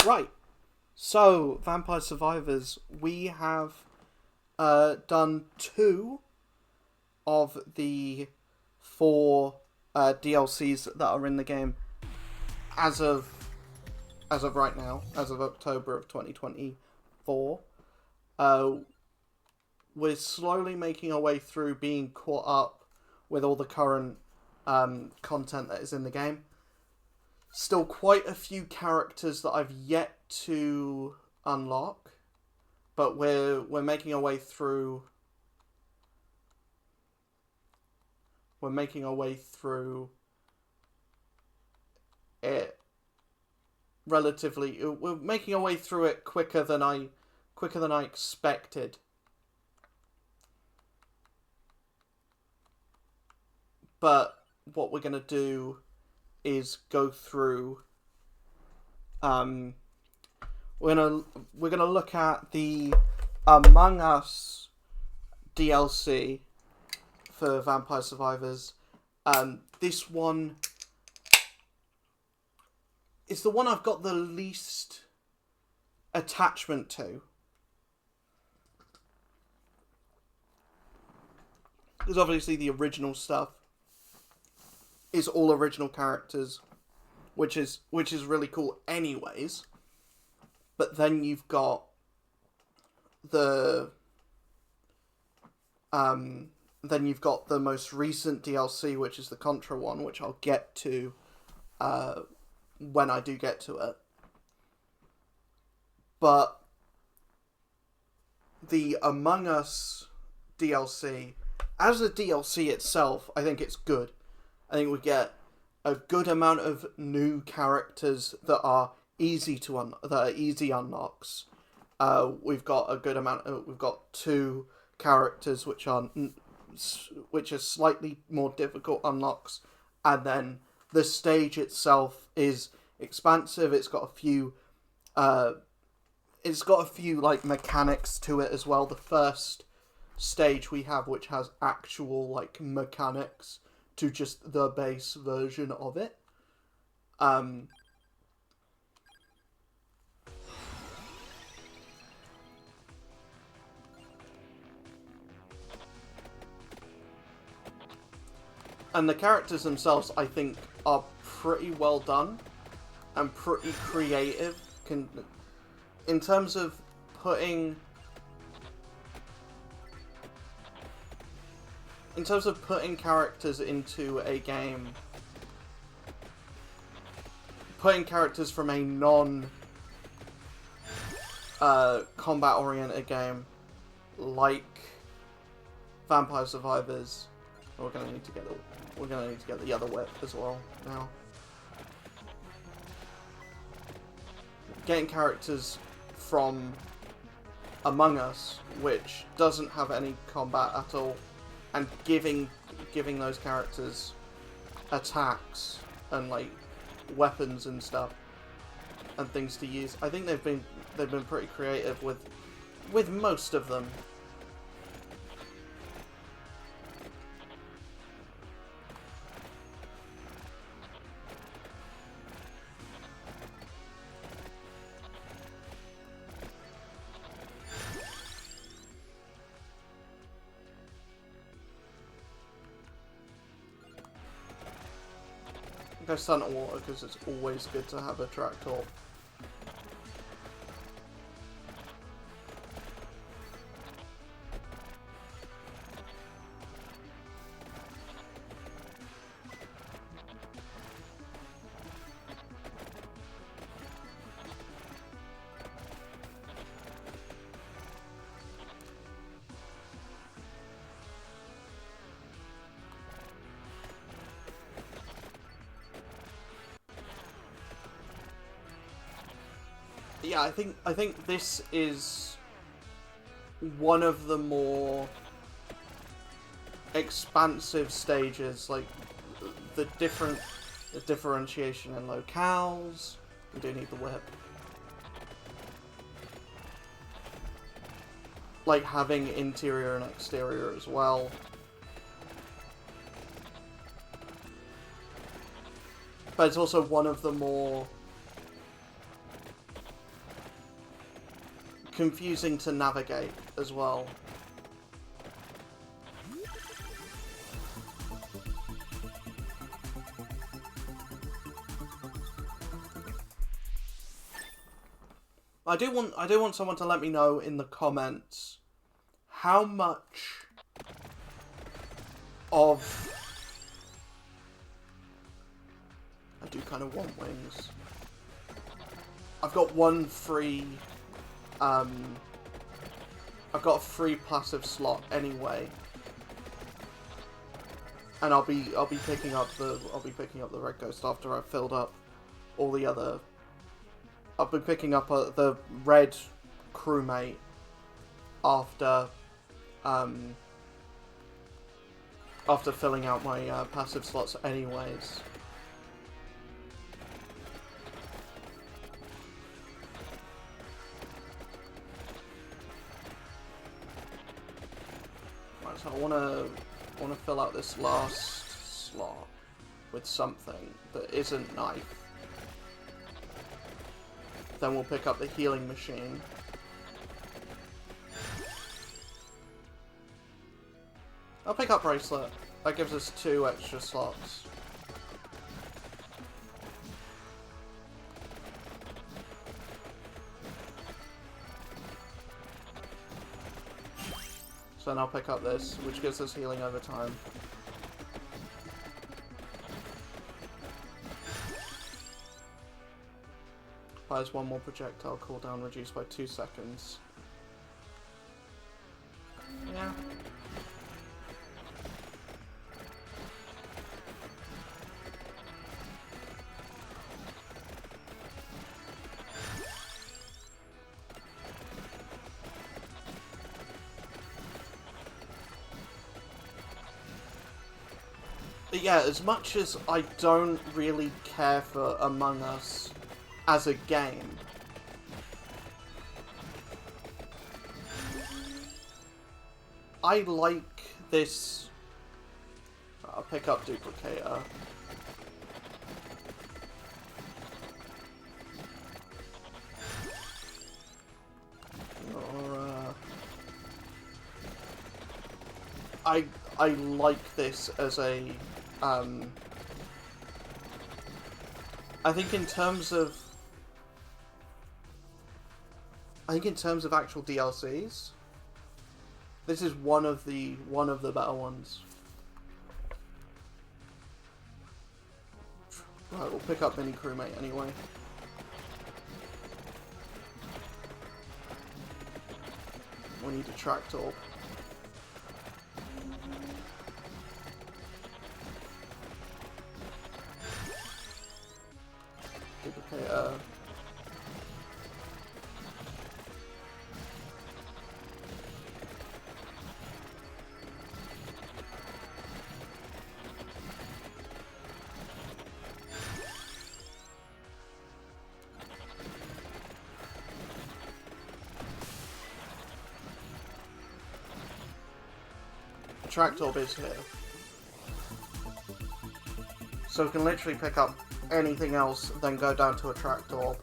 Right. So, Vampire Survivors, we have done 2 of the 4 DLCs that are in the game as of right now, as of October of 2024. We're slowly making our way through being caught up with all the current content that is in the game. Still quite a few characters that I've yet to unlock, but we're making our way through. We're making our way through it relatively. We're making our way through it quicker than I expected. But what we're gonna do is go through. We're gonna look at the Among Us DLC for Vampire Survivors. This one is the one I've got the least attachment to, because obviously the original stuff is all original characters, which is really cool anyways. But then you've got the most recent DLC, which is the Contra one, which I'll get to when I do get to it. But the Among Us DLC, as a DLC itself, I think it's good. I think we get a good amount of new characters that are easy unlocks. We've got a good amount. We've got 2 characters which are slightly more difficult unlocks, and then the stage itself is expansive. It's got a few. Like mechanics to it as well. The first stage we have, which has actual like mechanics to just the base version of it. And the characters themselves, I think, are pretty well done and pretty creative. In terms of putting characters into a game, putting characters from a combat oriented game like Vampire Survivors, we're gonna need to get the other whip as well now. Getting characters from Among Us, which doesn't have any combat at all, and giving those characters attacks and like weapons and stuff and things to use. I think they've been pretty creative with most of them. Go Sun or Water, because it's always good to have a tractor. Yeah, I think this is one of the more expansive stages, like the differentiation in locales. We do need the whip. Like having interior and exterior as well. But it's also one of the more confusing to navigate as well. I do want someone to let me know in the comments how much of... I do kind of want wings. I've got one free... I've got a free passive slot anyway. And I'll be picking up the Red Ghost after I've filled up all the other... I'll be picking up the red crewmate after filling out my passive slots anyways. Right, so I wanna fill out this last slot with something that isn't knife. Then we'll pick up the healing machine. I'll pick up bracelet. That gives us 2 extra slots. So then I'll pick up this, which gives us healing over time. Fires 1 more projectile, cooldown reduced by 2 seconds. Yeah. But yeah, as much as I don't really care for Among Us as a game, I like this. I'll pick up Duplicator. Or, I like this as a, I think in terms of actual DLCs, this is one of the better ones. Right, we'll pick up Mini Crewmate anyway. We need a track orb. Duplicator. Track orb is here. So we can literally pick up anything else, then go down to a track orb.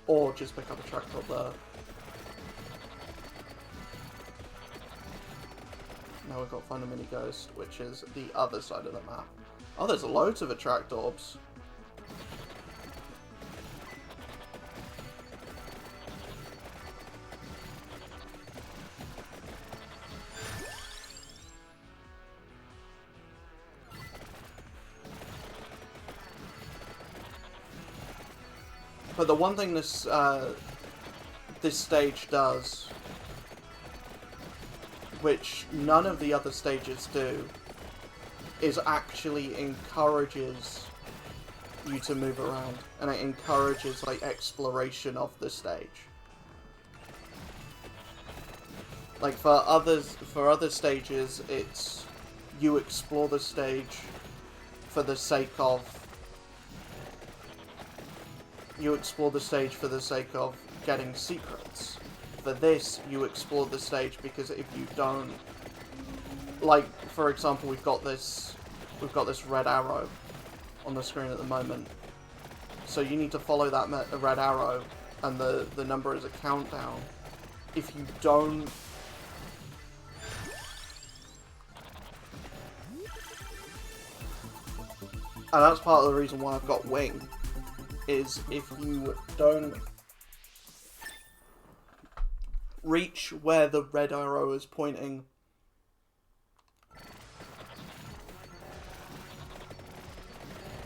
Or just pick up a track orb there. Now we've got to find a mini ghost, which is the other side of the map. Oh, there's loads of attract orbs. But the one thing this stage does, which none of the other stages do, is actually encourages you to move around, and it encourages like exploration of the stage. Like for other stages, it's you explore the stage for the sake of getting secrets. For this, you explore the stage because if you don't, like, for example, we've got this red arrow on the screen at the moment. So you need to follow that red arrow, and the number is a countdown. If you don't... And that's part of the reason why I've got wing, is if you don't reach where the red arrow is pointing,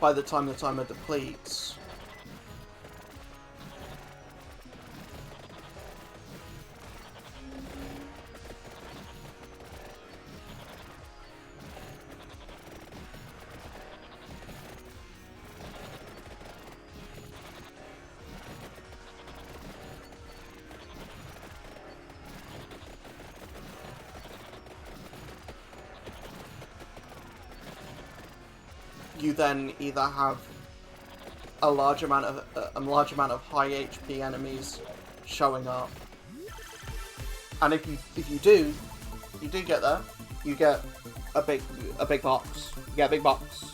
by the time the timer depletes, you then either have a large amount of high HP enemies showing up, and if you do get there, you get a big box. You get a big box.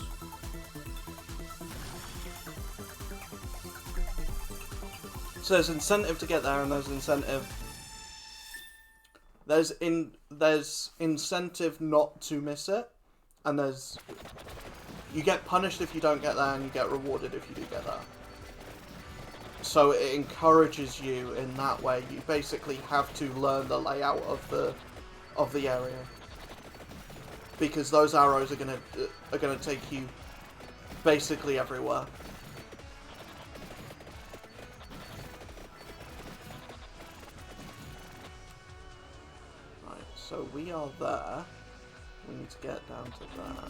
So there's incentive to get there, and there's incentive not to miss it, and you get punished if you don't get there, and you get rewarded if you do get there. So it encourages you in that way. You basically have to learn the layout of the area, because those arrows are gonna take you basically everywhere. Right, so we are there. We need to get down to there.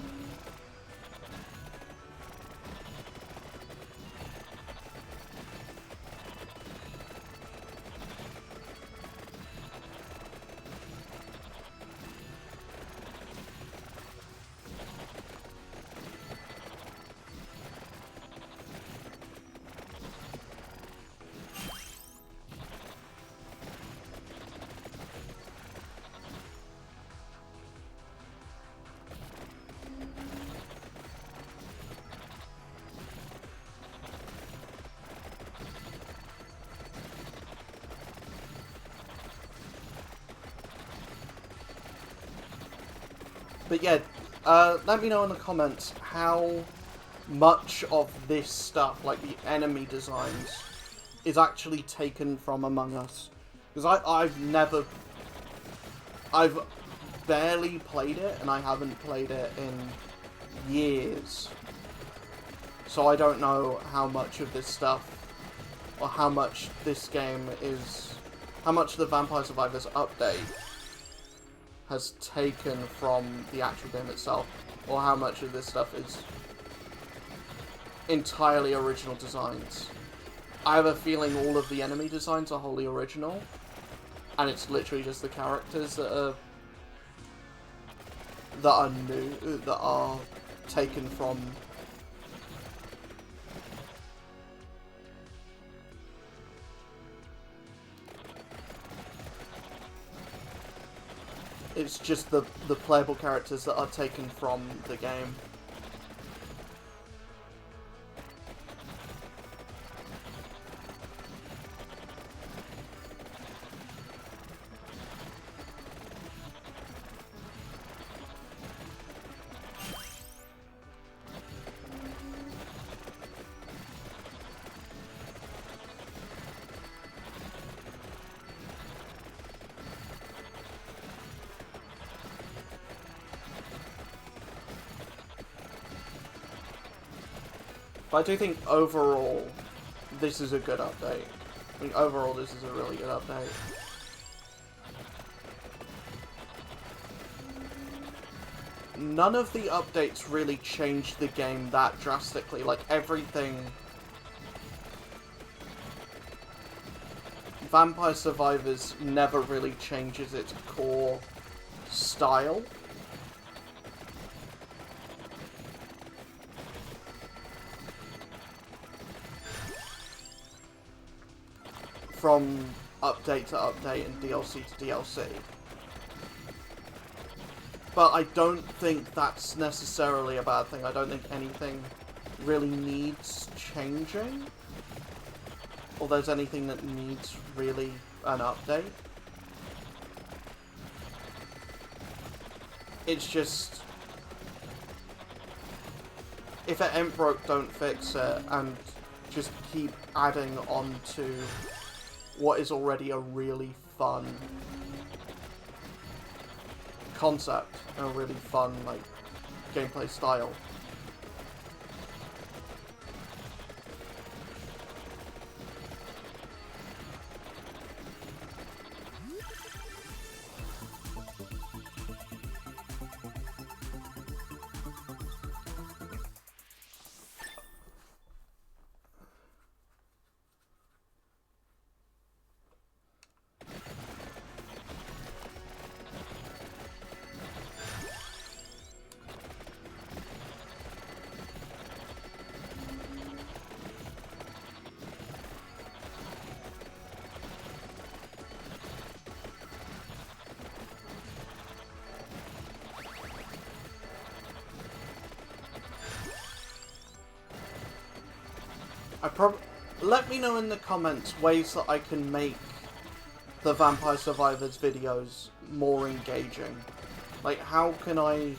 But yeah, let me know in the comments how much of this stuff, like the enemy designs, is actually taken from Among Us. Because I've barely played it, and I haven't played it in years. So I don't know how much of this stuff, or how much this game is, how much the Vampire Survivors update has taken from the actual game itself, or how much of this stuff is entirely original designs. I have a feeling all of the enemy designs are wholly original, and it's literally just the characters that are new, that are taken from it's just the playable characters that are taken from the game. But I do think overall, this is a good update. I think overall, this is a really good update. None of the updates really changed the game that drastically. Like, everything... Vampire Survivors never really changes its core style. From update to update and DLC to DLC. But I don't think that's necessarily a bad thing. I don't think anything really needs changing. Or there's anything that needs really an update. It's just... if it ain't broke, don't fix it, and just keep adding on to what is already a really fun concept, and a really fun, like, gameplay style. Let me know in the comments ways that I can make the Vampire Survivors videos more engaging. Like, how can I...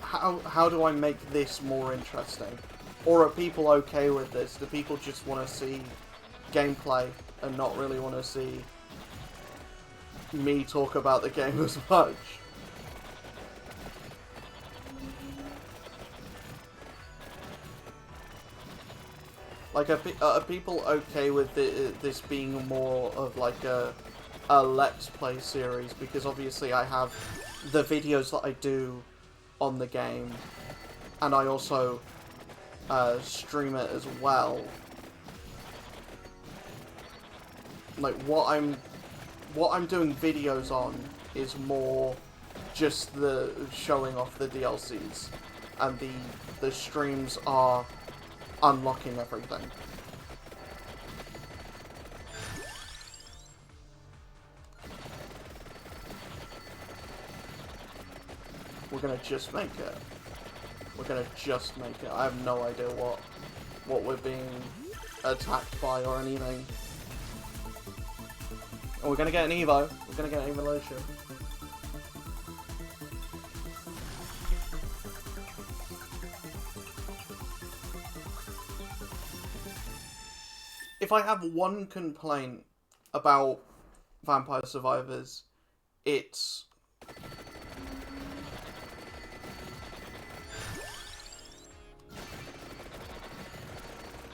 How do I make this more interesting? Or are people okay with this? Do people just want to see gameplay and not really want to see me talk about the game as much? Like, are people okay with this being more of like a Let's Play series? Because obviously I have the videos that I do on the game, and I also stream it as well. Like, what I'm doing videos on is more just the showing off the DLCs, and the streams are unlocking everything. We're gonna just make it. We're gonna just make it. I have no idea what we're being attacked by or anything. And we're gonna get an Evo. We're gonna get an evolution. If I have one complaint about Vampire Survivors, it's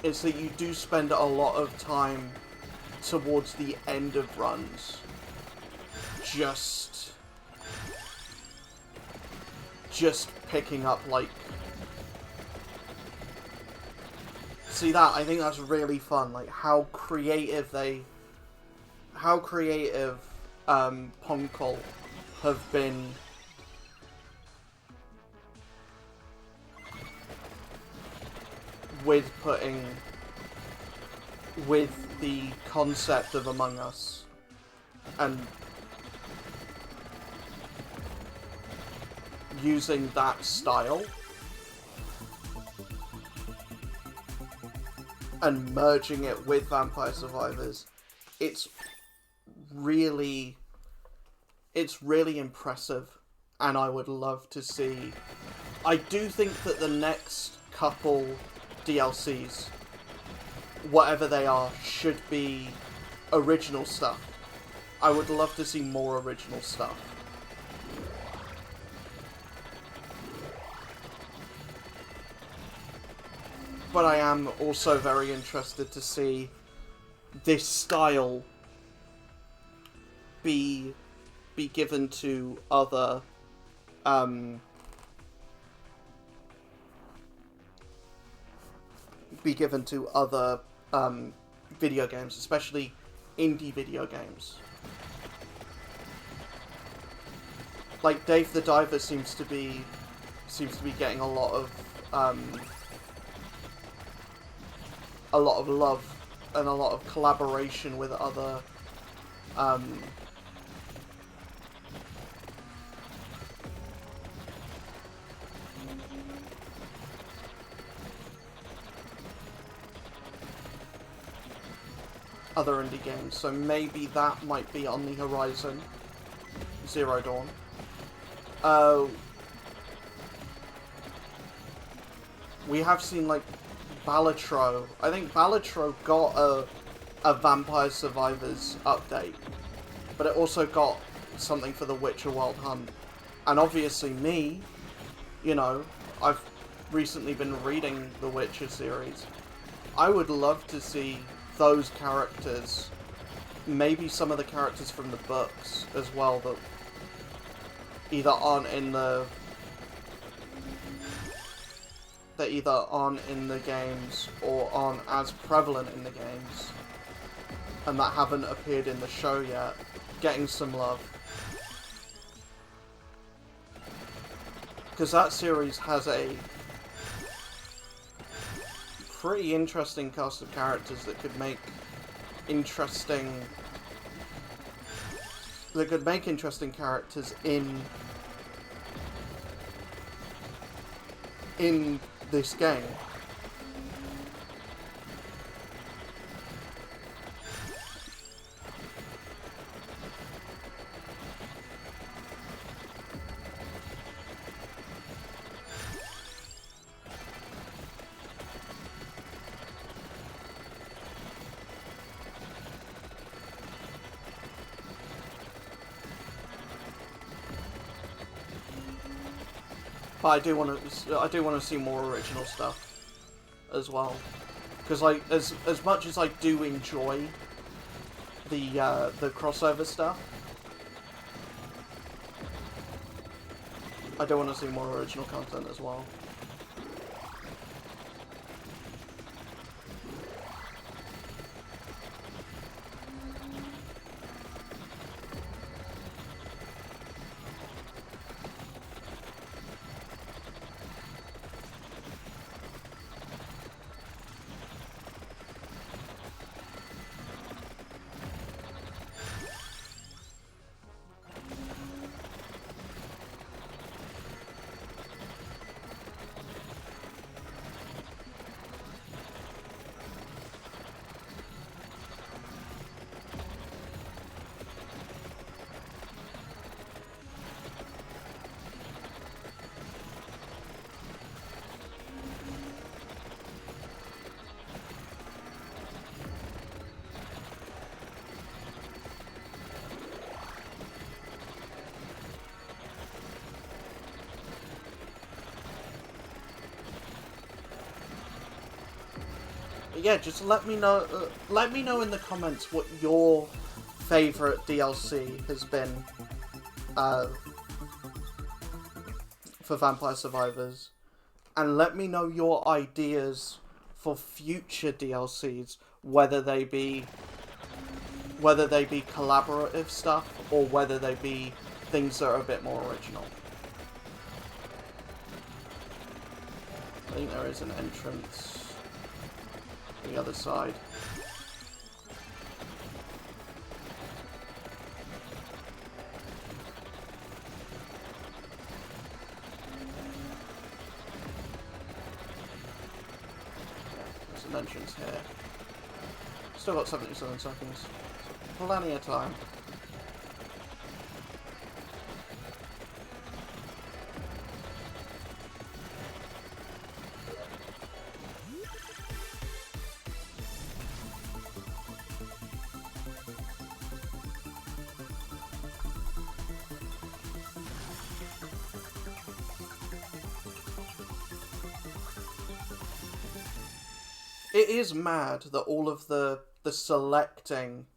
that you do spend a lot of time towards the end of runs just picking up, like... See that? I think that's really fun. Like, how creative Ponkel have been with the concept of Among Us, and using that style and merging it with Vampire Survivors. It's really impressive, and I would love to see... I do think that the next couple DLCs, whatever they are, should be original stuff. I would love to see more original stuff. But I am also very interested to see this style be given to other video games, especially indie video games. Like, Dave the Diver seems to be getting a lot of a lot of love and a lot of collaboration with other other indie games, so maybe that might be on the horizon. Zero Dawn. We have seen, like, Balatro. I think Balatro got a Vampire Survivors update, but it also got something for The Witcher Wild Hunt. And obviously me, you know, I've recently been reading the Witcher series. I would love to see those characters, maybe some of the characters from the books as well, that either aren't in the games or aren't as prevalent in the games and that haven't appeared in the show yet, getting some love. Because that series has a pretty interesting cast of characters that could make interesting characters in this game. But I do want to see more original stuff as well, because like as much as I do enjoy the crossover stuff, I do want to see more original content as well. Yeah, just let me know. Let me know in the comments what your favorite DLC has been for Vampire Survivors, and let me know your ideas for future DLCs, whether they be collaborative stuff or whether they be things that are a bit more original. I think there is an entrance the other side. There's an entrance here. Still got 77 seconds. Plenty of time. It is mad that all of the selecting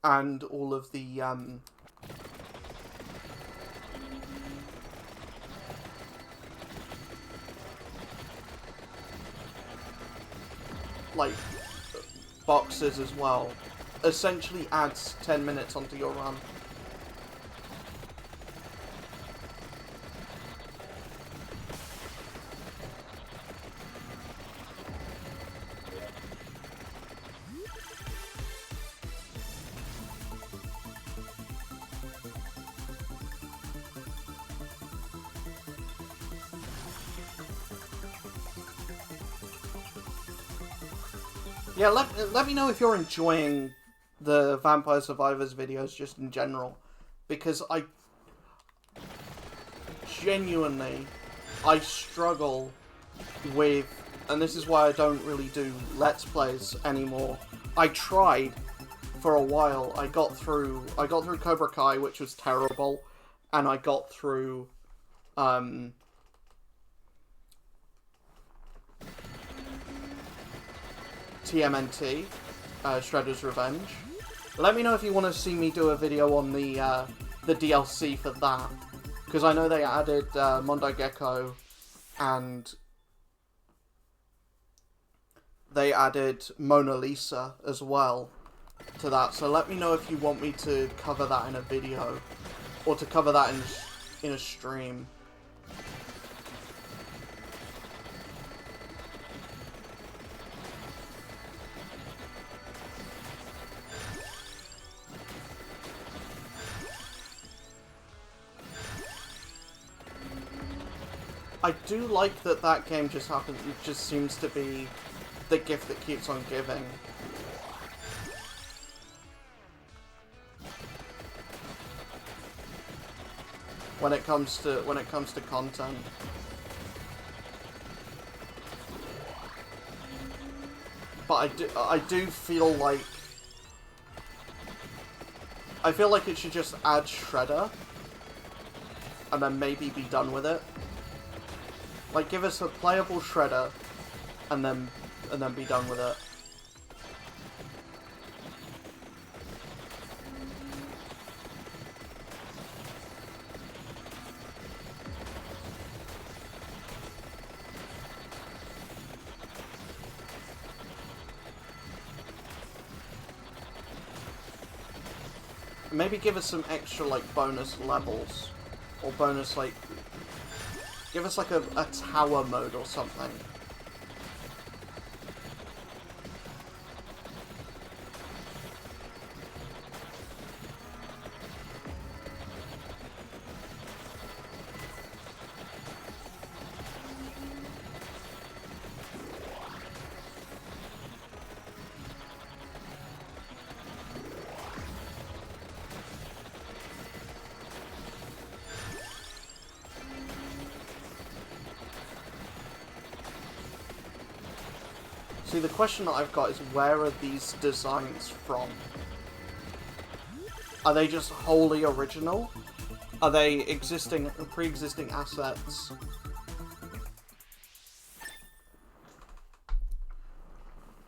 and all of the like boxes as well essentially adds 10 minutes onto your run. Yeah, let me know if you're enjoying the Vampire Survivors videos just in general, because I genuinely struggle with, and this is why I don't really do Let's Plays anymore. I tried for a while. I got through Cobra Kai, which was terrible, and I got through TMNT, Shredder's Revenge. Let me know if you want to see me do a video on the DLC for that, because I know they added Mondo Gecko, and they added Mona Lisa as well to that. So let me know if you want me to cover that in a video, or to cover that in a stream. I do like that that game just happens. It just seems to be the gift that keeps on giving. When it comes to content. But I do feel like it should just add Shredder and then maybe be done with it. Like, give us a playable Shredder and then be done with it. Maybe give us some extra, like, bonus levels. Or bonus, like... Give us, like, a tower mode or something. See, the question that I've got is, where are these designs from? Are they just wholly original? Are they pre-existing assets?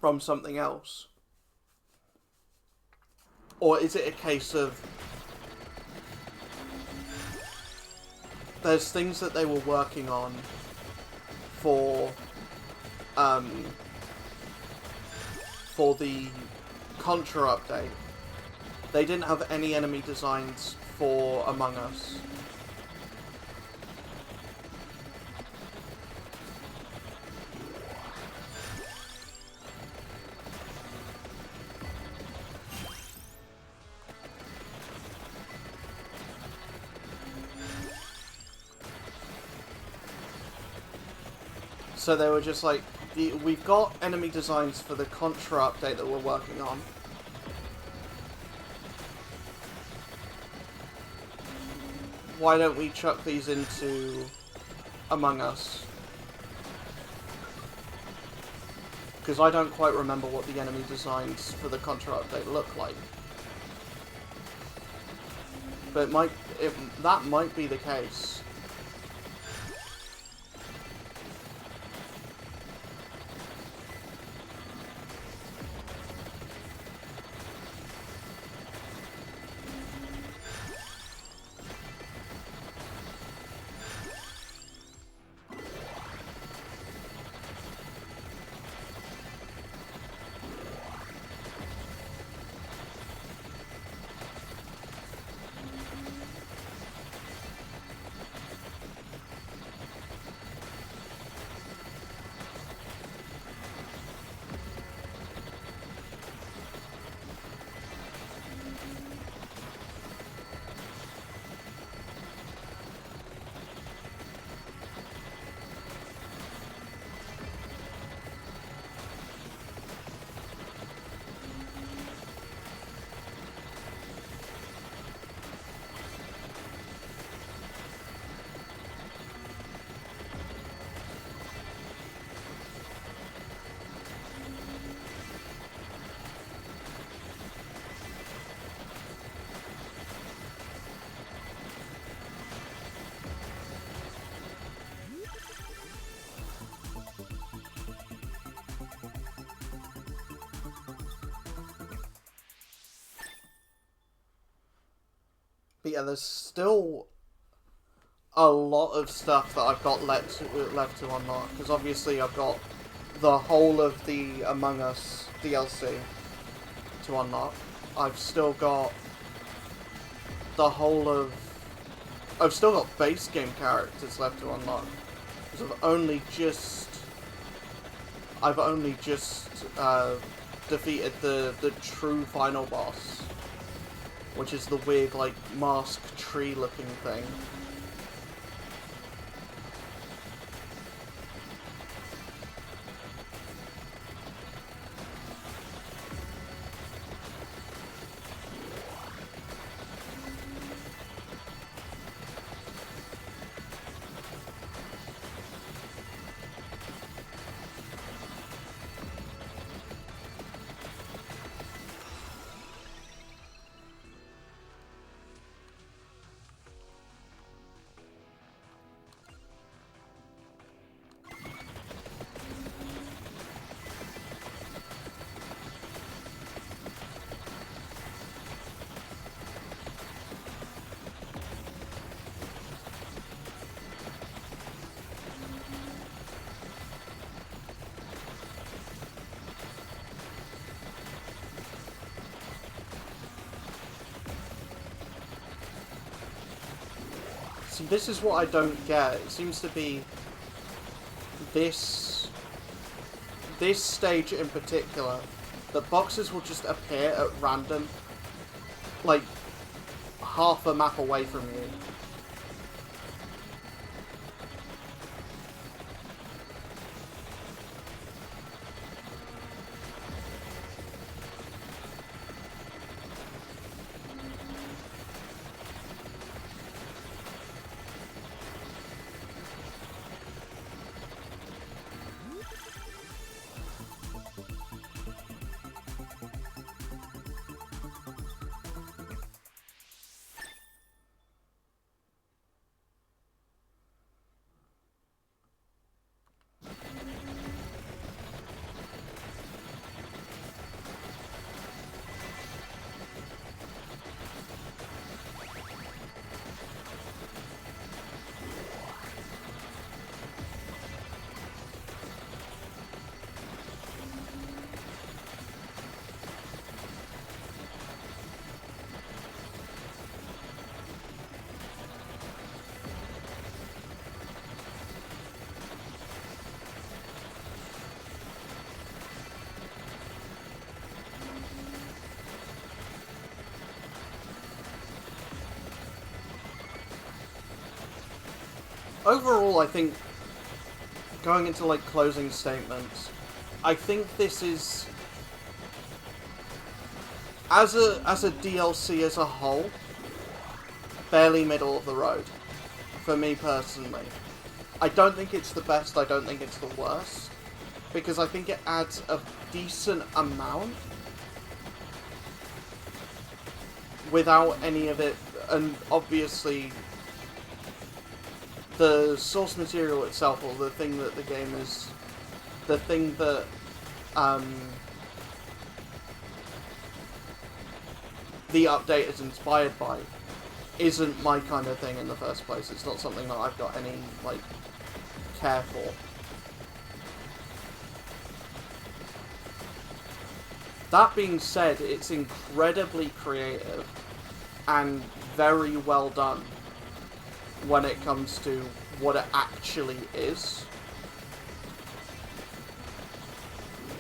From something else? Or is it a case of... there's things that they were working on for the Contra update. They didn't have any enemy designs for Among Us. So they were just like, we've got enemy designs for the Contra update that we're working on. Why don't we chuck these into Among Us? Because I don't quite remember what the enemy designs for the Contra update look like. But that might be the case. But yeah, there's still a lot of stuff that I've got left to unlock, because obviously I've got the whole of the Among Us DLC to unlock. I've still got the whole of... I've still got base game characters left to unlock, because I've only just defeated the true final boss, which is the weird, like, mask tree looking thing. See, this is what I don't get. It seems to be this stage in particular, that boxes will just appear at random, like half a map away from you. Overall, I think, going into, like, closing statements, I think this is, as a DLC as a whole, barely middle of the road, for me personally. I don't think it's the best, I don't think it's the worst, because I think it adds a decent amount without any of it, and obviously the source material itself, or the thing that the game is, the thing that the update is inspired by, isn't my kind of thing in the first place. It's not something that I've got any, like, care for. That being said, it's incredibly creative and very well done when it comes to what it actually is.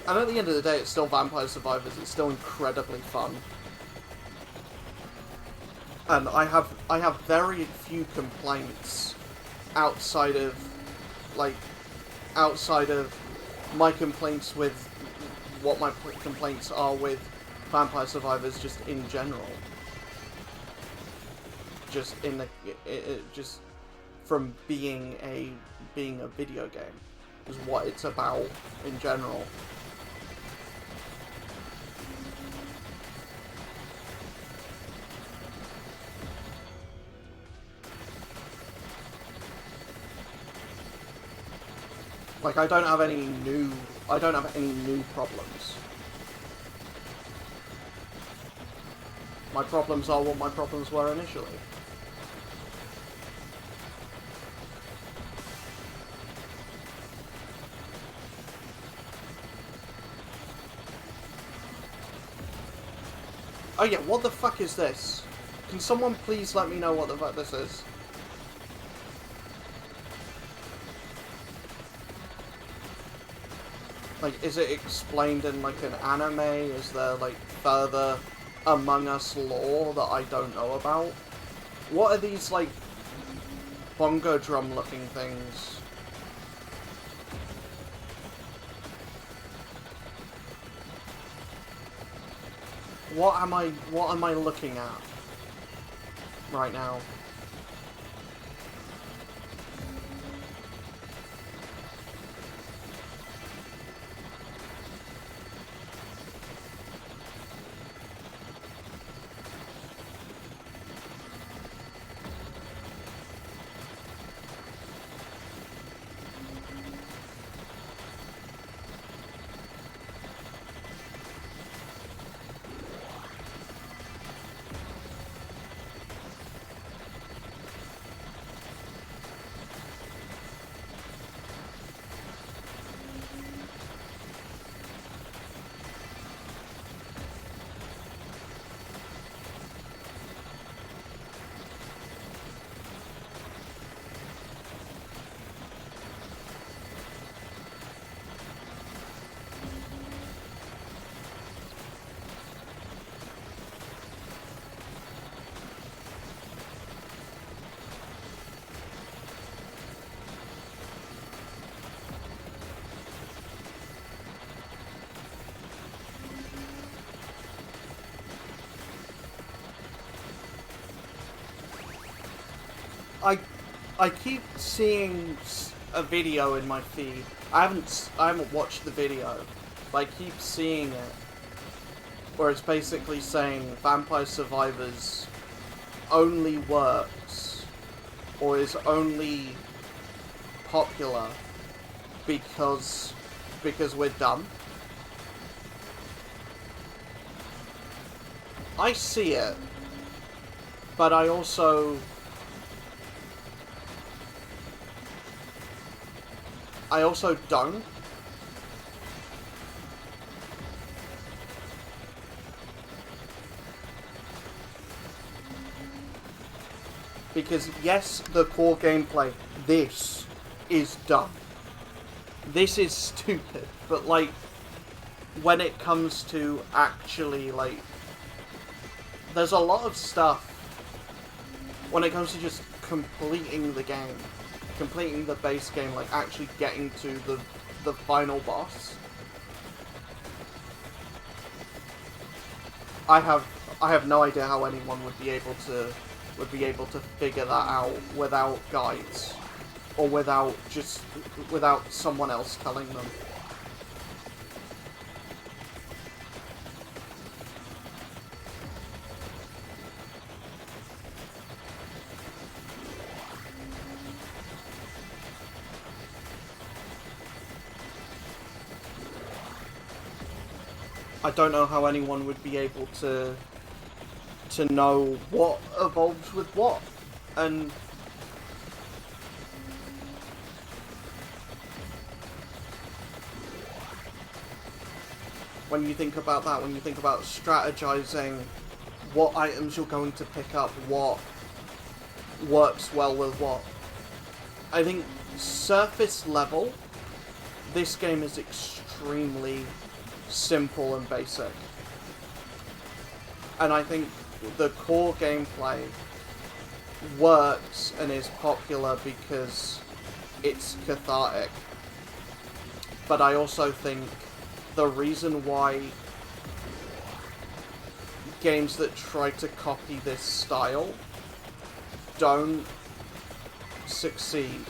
And at the end of the day, it's still Vampire Survivors. It's still incredibly fun. And I have very few complaints outside of my complaints with what my complaints are with Vampire Survivors just in general. Just just from being a video game is what it's about in general. Like, I don't have any new problems. My problems are what my problems were initially. Oh yeah, what the fuck is this? Can someone please let me know what the fuck this is? Like, is it explained in, like, an anime? Is there, like, further Among Us lore that I don't know about? What are these, like, bongo drum looking things? What am I looking at right now? I keep seeing a video in my feed. I haven't watched the video, but I keep seeing it, where it's basically saying Vampire Survivors only works, or is only popular because we're dumb. I see it, but I also don't. Because yes, the core gameplay, this is dumb. This is stupid, but like, when it comes to actually, like, there's a lot of stuff when it comes to just completing the game, completing the base game, like actually getting to the final boss. I have no idea how anyone would be able to figure that out without guides, or without someone else telling them. I don't know how anyone would be able to know what evolves with what, and when you think about that, when you think about strategizing what items you're going to pick up, what works well with what, I think surface level, this game is extremely simple and basic. And I think the core gameplay works and is popular because it's cathartic. But I also think the reason why games that try to copy this style don't succeed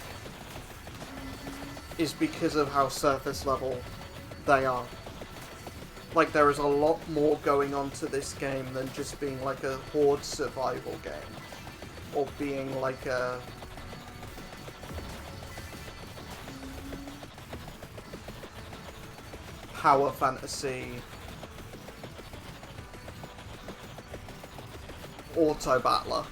is because of how surface level they are. Like, there is a lot more going on to this game than just being like a horde survival game, or being like a power fantasy auto-battler.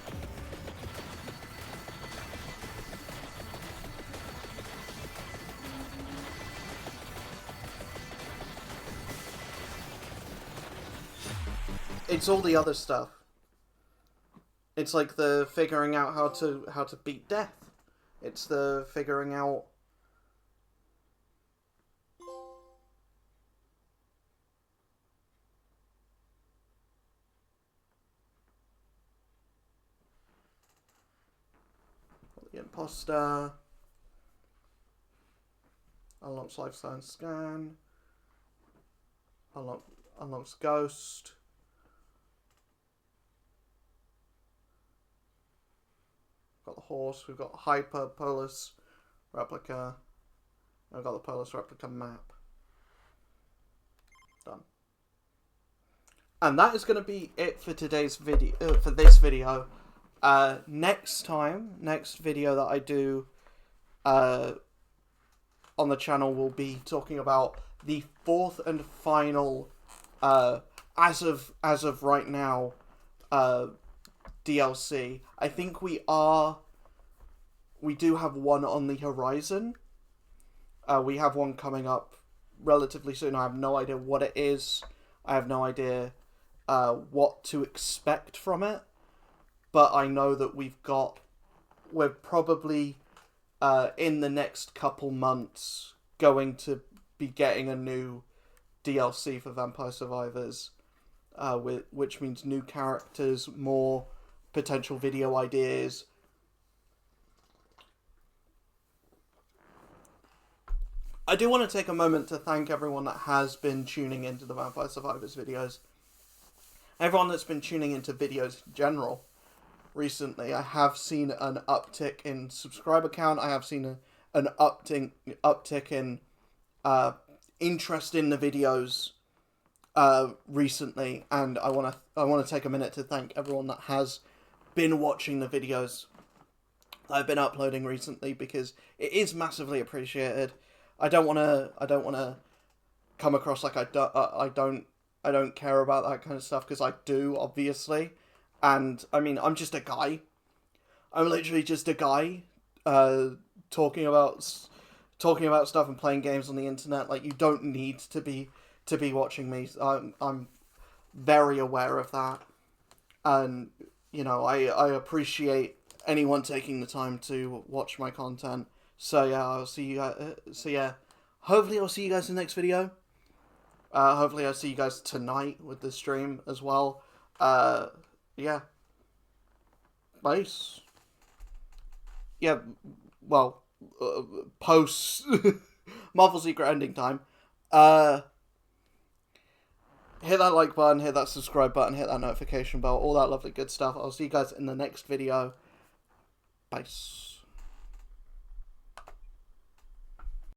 It's all the other stuff. It's like the figuring out how to beat death. It's the figuring out the imposter. Unlocks lifestyle scan. Unlocks ghost. Got the horse. We've got hyper polis replica. I've got the polis replica map. Done. And that is going to be it for today's video. For this video. Next video that I do on the channel will be talking about the fourth and final, as of right now, DLC. I think we do have one on the horizon. We have one coming up relatively soon. I have no idea what it is. I have no idea what to expect from it. But I know that we're probably in the next couple months going to be getting a new DLC for Vampire Survivors, which means new characters, more potential video ideas. I do want to take a moment to thank everyone that has been tuning into the Vampire Survivors videos. Everyone that's been tuning into videos in general recently. I have seen an uptick in subscriber count. I have seen an uptick in interest in the videos recently, and I want to take a minute to thank everyone that has been watching the videos that I've been uploading recently, because it is massively appreciated. I don't want to come across like I don't care about that kind of stuff, because I do, obviously. And I mean, I'm just a guy. I'm literally just a guy talking about stuff and playing games on the internet. Like, you don't need to be watching me. I'm very aware of that, and you know, I appreciate anyone taking the time to watch my content. So yeah, I'll see you guys. Hopefully I'll see you guys in the next video. Hopefully I'll see you guys tonight with the stream as well. Yeah. Nice. Yeah, well, post Marvel Secret Ending time. Hit that like button, hit that subscribe button, hit that notification bell, all that lovely good stuff. I'll see you guys in the next video. Bye.